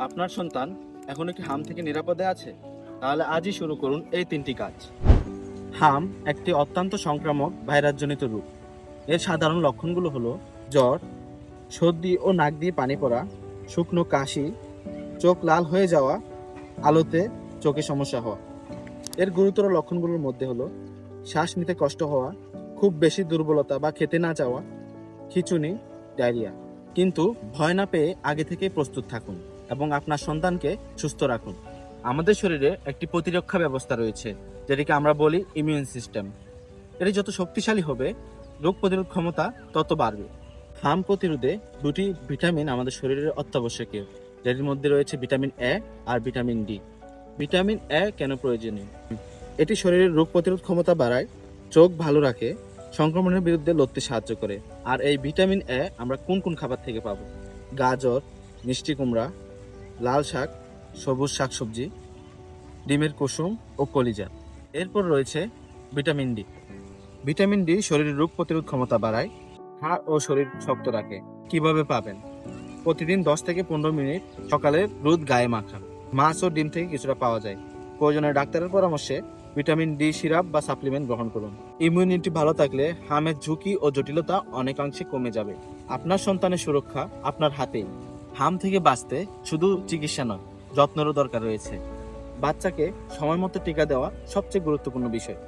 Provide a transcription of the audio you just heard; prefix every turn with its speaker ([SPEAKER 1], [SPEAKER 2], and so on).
[SPEAKER 1] আপনার সন্তান এখনো কি হাম থেকে নিরাপদে আছে? তাহলে আজই শুরু করুন এই 3টি কাজ। হাম একটি অত্যন্ত সংক্রামক ভাইরাসজনিত রোগ। এর সাধারণ লক্ষণগুলো হলো জ্বর, সর্দি ও নাক দিয়ে পানি পড়া, শুকনো কাশি, চোখ লাল হয়ে যাওয়া, আলোতে চোখে সমস্যা হওয়া। এর গুরুতর লক্ষণগুলোর মধ্যে হলো শ্বাস নিতে কষ্ট হওয়া, খুব বেশি দুর্বলতা বা খেতে না চাওয়া, খিঁচুনি, ডায়রিয়া। কিন্তু ভয় না পেয়ে আগে থেকেই প্রস্তুত থাকুন এবং আপনার সন্তানকে সুস্থ রাখুন। আমাদের শরীরে একটি প্রতিরক্ষা ব্যবস্থা রয়েছে, যেটিকে আমরা বলি ইমিউন সিস্টেম। এটি যত শক্তিশালী হবে, রোগ প্রতিরোধ ক্ষমতা তত বাড়বে। হাম প্রতিরোধে 2টি ভিটামিন আমাদের শরীরের অত্যাবশ্যকীয়, যেটির মধ্যে রয়েছে ভিটামিন এ আর ভিটামিন ডি। ভিটামিন এ কেন প্রয়োজনীয়? এটি শরীরের রোগ প্রতিরোধ ক্ষমতা বাড়ায়, চোখ ভালো রাখে, সংক্রমণের বিরুদ্ধে লড়তে সাহায্য করে। আর এই ভিটামিন এ আমরা কোন কোন খাবার থেকে পাবো? গাজর, মিষ্টি কুমড়া, লাল শাক, সবুজ শাকসবজি, ডিমের কুসুম ও কলিজা। এরপর রয়েছে ভিটামিন ডি। ভিটামিন ডি শরীরের রোগ প্রতিরোধ ক্ষমতা বাড়ায়, হাড় ও শরীর শক্ত রাখে। কিভাবে পাবেন? প্রতিদিন 10 থেকে 15 মিনিট সকালে রোদ গায়ে মাখান। মাছ ও ডিম থেকে কিছুটা পাওয়া যায়। প্রয়োজনে ডাক্তারের পরামর্শে ভিটামিন ডি সিরাপ বা সাপ্লিমেন্ট গ্রহণ করুন। ইমিউনিটি ভালো থাকলে হামের ঝুঁকি ও জটিলতা অনেকাংশে কমে যাবে। আপনার সন্তানের সুরক্ষা আপনার হাতেই। হাম থেকে বাঁচতে শুধু চিকিৎসা নয়, যত্নেরও দরকার রয়েছে। বাচ্চাকে সময় মতো টিকা দেওয়া সবচেয়ে গুরুত্বপূর্ণ বিষয়।